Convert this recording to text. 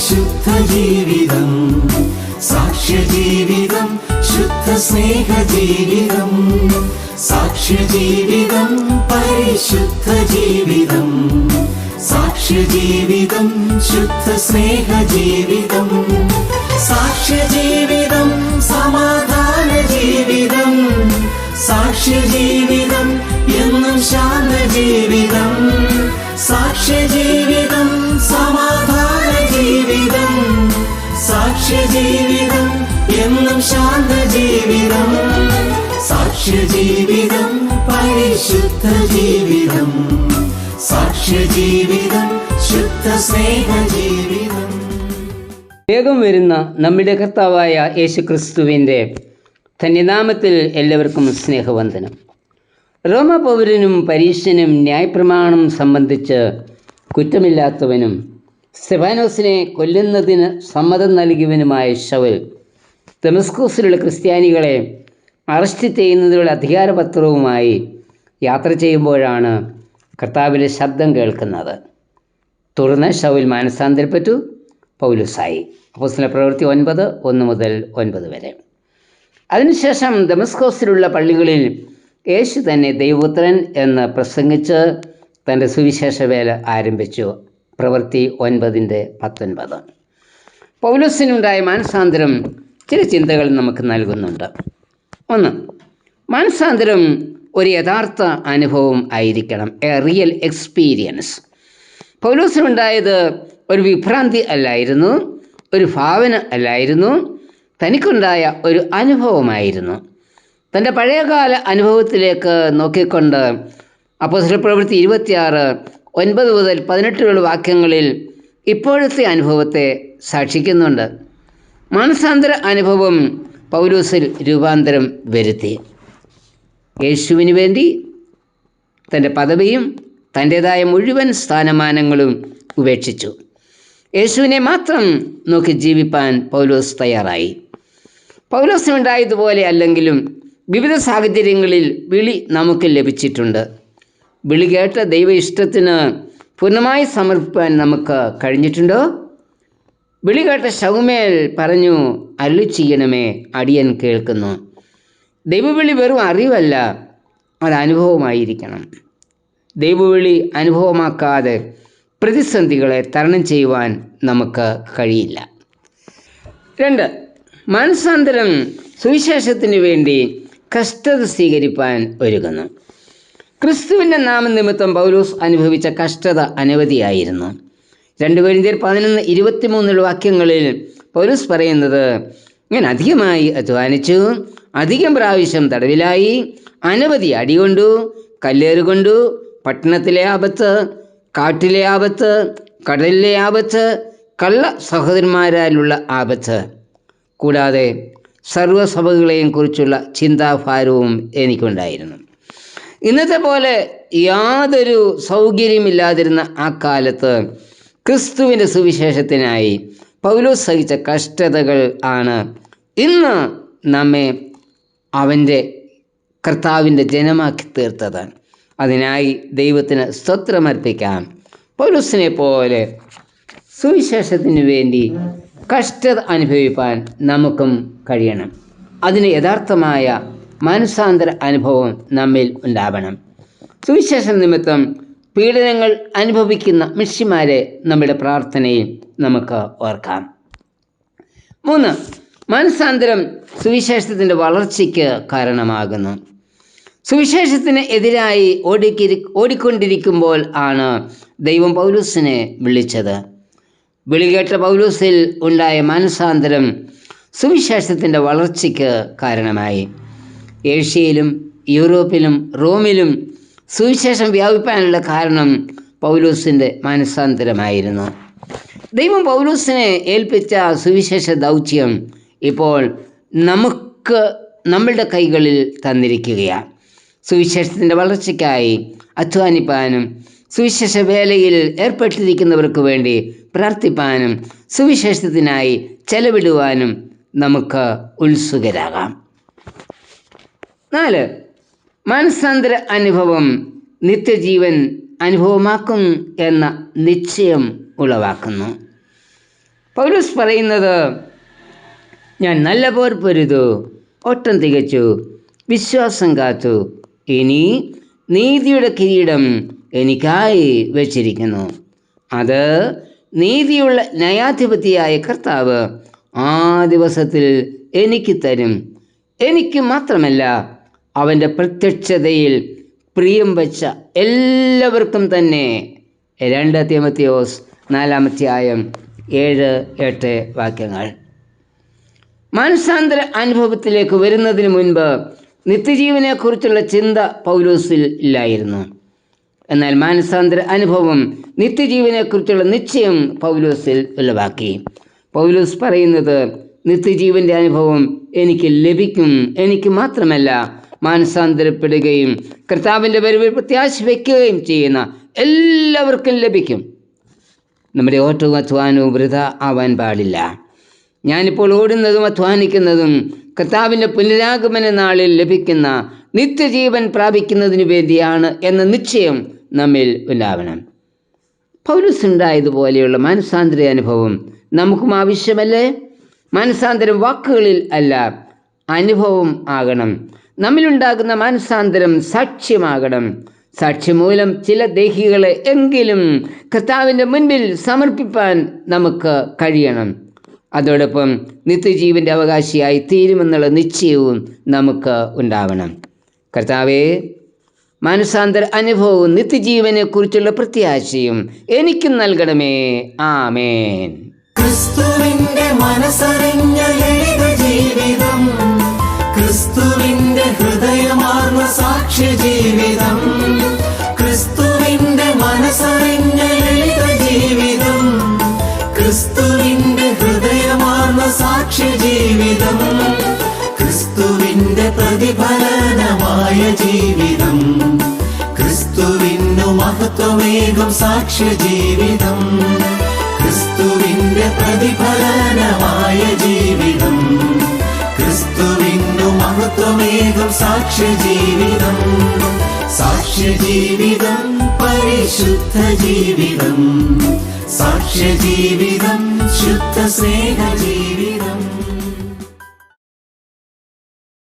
പരിശുദ്ധ ജീവിതം, സാക്ഷ്യജീവിതം, ശുദ്ധ സ്നേഹജീവിതം. സാക്ഷ്യജീവിതം, പരിശുദ്ധ ജീവിതം, സാക്ഷ്യജീവിതം, ശുദ്ധ സ്നേഹജീവിതം. സാക്ഷ്യജീവിതം, സമാധാന ജീവിതം. സാക്ഷ്യജീവിതം, എന്നും ശാന്ത ജീവിതം. സാക്ഷ്യജീവിതം, സമാധാന ജീവിതം. സാക്ഷ്യജീവിതം, എന്നും ശാന്ത ജീവിതം. സാക്ഷ്യജീവിതം, പരിശുദ്ധ ജീവിതം. സാക്ഷ്യജീവിതം, ശുദ്ധ സ്നേഹജീവിതം. വേഗം വരുന്ന നമ്മുടെ കർത്താവായ യേശുക്രിസ്തുവിൻ്റെ ധന്യനാമത്തിൽ എല്ലാവർക്കും സ്നേഹവന്ദനം. റോമപൗരനും പരീശനും ന്യായപ്രമാണം സംബന്ധിച്ച് കുറ്റമില്ലാത്തവനും സ്തെഫാനോസിനെ കൊല്ലുന്നതിന് സമ്മതം നൽകിയവനുമായ ശൗൽ ദമസ്കോസിലുള്ള ക്രിസ്ത്യാനികളെ അറസ്റ്റ് ചെയ്യുന്നതിനുള്ള അധികാരപത്രവുമായി യാത്ര ചെയ്യുമ്പോഴാണ് കർത്താവിൻ്റെ ശബ്ദം കേൾക്കുന്നത്. തുടർന്ന് ശൗൽ മാനസാന്തരപ്പെട്ടു, പൗലോസായി. അപ്പോസ്തലപ്രവൃത്തി 9:1-9 വരെ. അതിനുശേഷം ദമസ്കോസിലുള്ള പള്ളികളിൽ യേശു തന്നെ ദൈവപുത്രൻ എന്ന് പ്രസംഗിച്ച് തൻ്റെ സുവിശേഷ വേല ആരംഭിച്ചു. പ്രവൃത്തി 9:19. പൗലോസിനുണ്ടായ മാനസാന്തരം ചില ചിന്തകൾ നമുക്ക് നൽകുന്നുണ്ട്. ഒന്ന്, മാനസാന്തരം ഒരു യഥാർത്ഥ അനുഭവം ആയിരിക്കണം, എ റിയൽ എക്സ്പീരിയൻസ്. പൗലോസിനുണ്ടായത് ഒരു വിഭ്രാന്തി അല്ലായിരുന്നു, ഒരു ഭാവന അല്ലായിരുന്നു, തനിക്കുണ്ടായ ഒരു അനുഭവമായിരുന്നു. തൻ്റെ പഴയകാല അനുഭവത്തിലേക്ക് നോക്കിക്കൊണ്ട് അപ്പോസ്തലപ്രവൃത്തി 26:9-18 വാക്യങ്ങളിൽ ഇപ്പോഴത്തെ അനുഭവത്തെ സാക്ഷിക്കുന്നുണ്ട്. മാനസാന്തര അനുഭവം പൗലോസിൽ രൂപാന്തരം വരുത്തി. യേശുവിന് വേണ്ടി തൻ്റെ പദവിയും തൻ്റേതായ മുഴുവൻ സ്ഥാനമാനങ്ങളും ഉപേക്ഷിച്ചു. യേശുവിനെ മാത്രം നോക്കി ജീവിപ്പാൻ പൗലോസ് തയ്യാറായി. പൗലോസിനുണ്ടായതുപോലെ അല്ലെങ്കിലും വിവിധ സാഹചര്യങ്ങളിൽ വിളി നമുക്ക് ലഭിച്ചിട്ടുണ്ട്. വിളി കേട്ട ദൈവ ഇഷ്ടത്തിന് പൂർണ്ണമായി സമർപ്പിക്കാൻ നമുക്ക് കഴിഞ്ഞിട്ടുണ്ടോ? വിളി കേട്ട ശൗമേൽ പറഞ്ഞു, അരുളി ചെയ്യണമേ, അടിയൻ കേൾക്കുന്നു. ദൈവവിളി വെറും അറിവല്ല, അത് അനുഭവമായിരിക്കണം. ദൈവവിളി അനുഭവമാക്കാതെ പ്രതിസന്ധികളെ തരണം ചെയ്യുവാൻ നമുക്ക് കഴിയില്ല. 2, മാനസാന്തരം സുവിശേഷത്തിന് വേണ്ടി കഷ്ടത സ്വീകരിപ്പാൻ ഒരുങ്ങുന്നു. ക്രിസ്തുവിൻ്റെ നാമനിമിത്തം പൗലോസ് അനുഭവിച്ച കഷ്ടത അനവധിയായിരുന്നു. 2 കൊരിന്ത്യർ 11:23 വാക്യങ്ങളിൽ പൗലോസ് പറയുന്നത്, ഞാൻ അധികമായി അധ്വാനിച്ചു, അധികം പ്രാവശ്യം തടവിലായി, അനവധി അടികൊണ്ടു, കല്ലേറുകൊണ്ടു, പട്ടണത്തിലെ ആപത്ത്, കാട്ടിലെ ആപത്ത്, കടലിലെ ആപത്ത്, കള്ള സഹോദരന്മാരാലുള്ള ആപത്ത്, കൂടാതെ സർവ്വസഭകളെയും കുറിച്ചുള്ള ചിന്താഭാരവും എനിക്കുണ്ടായിരുന്നു. ഇന്നത്തെ പോലെ യാതൊരു സൗകര്യമില്ലാതിരുന്ന ആ കാലത്ത് ക്രിസ്തുവിൻ്റെ സുവിശേഷത്തിനായി പൗലോസ് സഹിച്ച കഷ്ടതകൾ ആണ് ഇന്ന് നമ്മെ അവൻ്റെ കർത്താവിൻ്റെ ജനമാക്കി തീർത്തത്. അതിനായി ദൈവത്തിന് സ്തോത്രമർപ്പിക്കാം. പൗലോസിനെ പോലെ സുവിശേഷത്തിന് വേണ്ടി കഷ്ടത അനുഭവിപ്പാൻ നമുക്കും കഴിയണം. അതിന് യഥാർത്ഥമായ മാനസാന്തര അനുഭവം നമ്മിൽ ഉണ്ടാവണം. സുവിശേഷ നിമിത്തം പീഡനങ്ങൾ അനുഭവിക്കുന്ന മിഷ്യന്മാരെ നമ്മുടെ പ്രാർത്ഥനയിൽ നമുക്ക് ഓർക്കാം. 3, മാനസാന്തരം സുവിശേഷത്തിൻ്റെ വളർച്ചയ്ക്ക് കാരണമാകുന്നു. സുവിശേഷത്തിന് എതിരായി ഓടിക്കൊണ്ടിരിക്കുമ്പോൾ ആണ് ദൈവം പൗലോസിനെ വിളിച്ചത്. വിളികേട്ട പൗലോസിൽ ഉണ്ടായ മാനസാന്തരം സുവിശേഷത്തിൻ്റെ വളർച്ചയ്ക്ക് കാരണമായി. ഏഷ്യയിലും യൂറോപ്പിലും റോമിലും സുവിശേഷം വ്യാപിപ്പാനുള്ള കാരണം പൗലോസിൻ്റെ മാനസാന്തരമായിരുന്നു. ദൈവം പൗലോസിനെ ഏൽപ്പിച്ച സുവിശേഷ ദൗത്യം ഇപ്പോൾ നമുക്ക് നമ്മളുടെ കൈകളിൽ തന്നിരിക്കുകയാണ്. സുവിശേഷത്തിൻ്റെ വളർച്ചയ്ക്കായി അധ്വാനിപ്പാനും സുവിശേഷ വേലയിൽ ഏർപ്പെട്ടിരിക്കുന്നവർക്ക് വേണ്ടി പ്രാർത്ഥിപ്പാനും സുവിശേഷത്തിനായി ചെലവിടുവാനും നമുക്ക് ഉത്സുകരാകാം. 4, മാനസാന്തര അനുഭവം നിത്യജീവൻ അനുഭവമാക്കും എന്ന നിശ്ചയം ഉളവാക്കുന്നു. പൗലോസ് പറയുന്നത്, ഞാൻ നല്ല പോർ പൊരുതു, ഓട്ടം തികച്ചു, വിശ്വാസം കാത്തു, ഇനി നീതിയുടെ കിരീടം എനിക്കായി വച്ചിരിക്കുന്നു. അത് നീതിയുള്ള ന്യായാധിപതിയായ കർത്താവ് ആ ദിവസത്തിൽ എനിക്ക് തരും. എനിക്ക് മാത്രമല്ല, അവൻ്റെ പ്രത്യക്ഷതയിൽ പ്രിയം വച്ച എല്ലാവർക്കും തന്നെ. 2 തീമോഥെയോസ് 4:7-8 വാക്യങ്ങൾ. മാനസാന്തര അനുഭവത്തിലേക്ക് വരുന്നതിന് മുൻപ് നിത്യജീവനെക്കുറിച്ചുള്ള ചിന്ത പൗലോസിൽ ഇല്ലായിരുന്നു. എന്നാൽ മാനസാന്തര അനുഭവം നിത്യജീവനെക്കുറിച്ചുള്ള നിശ്ചയം പൗലോസിൽ ഉളവാക്കി. പൗലോസ് പറയുന്നത്, നിത്യജീവൻ്റെ അനുഭവം എനിക്ക് ലഭിക്കും. എനിക്ക് മാത്രമല്ല, മാനസാന്തരപ്പെടുകയും കർത്താവിൻ്റെ വരവിൽ പ്രത്യാശ വയ്ക്കുകയും ചെയ്യുന്ന എല്ലാവർക്കും ലഭിക്കും. നമ്മുടെ ഓട്ടവും അധ്വാനവും വൃഥ ആവാൻ പാടില്ല. ഞാനിപ്പോൾ ഓടുന്നതും അധ്വാനിക്കുന്നതും കർത്താവിൻ്റെ പുനരാഗമന നാളിൽ ലഭിക്കുന്ന നിത്യജീവൻ പ്രാപിക്കുന്നതിന് വേണ്ടിയാണ് എന്ന നിശ്ചയം നമ്മിൽ ഉണ്ടാവണം. പൗലോസ് ഉണ്ടായതുപോലെയുള്ള മാനസാന്തര അനുഭവം നമുക്കും ആവശ്യമല്ലേ? മാനസാന്തരം വാക്കുകളിൽ അല്ല, അനുഭവം ആകണം. നമ്മിലുണ്ടാകുന്ന മാനസാന്തരം സാക്ഷ്യമാകണം. സാക്ഷ്യം മൂലം ചില ദേഹികളെ എങ്കിലും കർത്താവിൻ്റെ മുൻപിൽ സമർപ്പിപ്പാൻ നമുക്ക് കഴിയണം. അതോടൊപ്പം നിത്യജീവൻ്റെ അവകാശിയായി തീരുമെന്നുള്ള നിശ്ചയവും നമുക്ക് ഉണ്ടാവണം. കർത്താവേ, മാനസാന്തര അനുഭവവും നിത്യജീവനെക്കുറിച്ചുള്ള പ്രത്യാശയും എനിക്കും നൽകണമേ. ആമേൻ. ക്രിസ്തുവിന്റെ മനസ്സറിഞ്ഞ ലളിത ജീവിതം, ക്രിസ്തുവിന്റെ ഹൃദയമാർന്ന സാക്ഷ്യ ജീവിതം, ക്രിസ്തുവിന്റെ മനസ്സറിഞ്ഞ ലളിത ജീവിതം, ക്രിസ്തുവിന്റെ ഹൃദയമാർന്ന സാക്ഷ്യ ജീവിതം, ക്രിസ്തുവിന്റെ പ്രതിഫലനമായ ജീവിതം, ക്രിസ്തുവിനു മഹത്വമേകും സാക്ഷ്യ ജീവിതം, ക്രിസ്തുവിന്റെ പ്രതിഫലനമായ ജീവിതം, ക്രിസ്തുവിനു മഹത്വമേകും സാക്ഷ്യ ജീവിതം, സാക്ഷ്യ ജീവിതം, പരിശുദ്ധ ജീവിതം, സാക്ഷ്യ ജീവിതം, ശുദ്ധ സ്നേഹ ജീവിതം.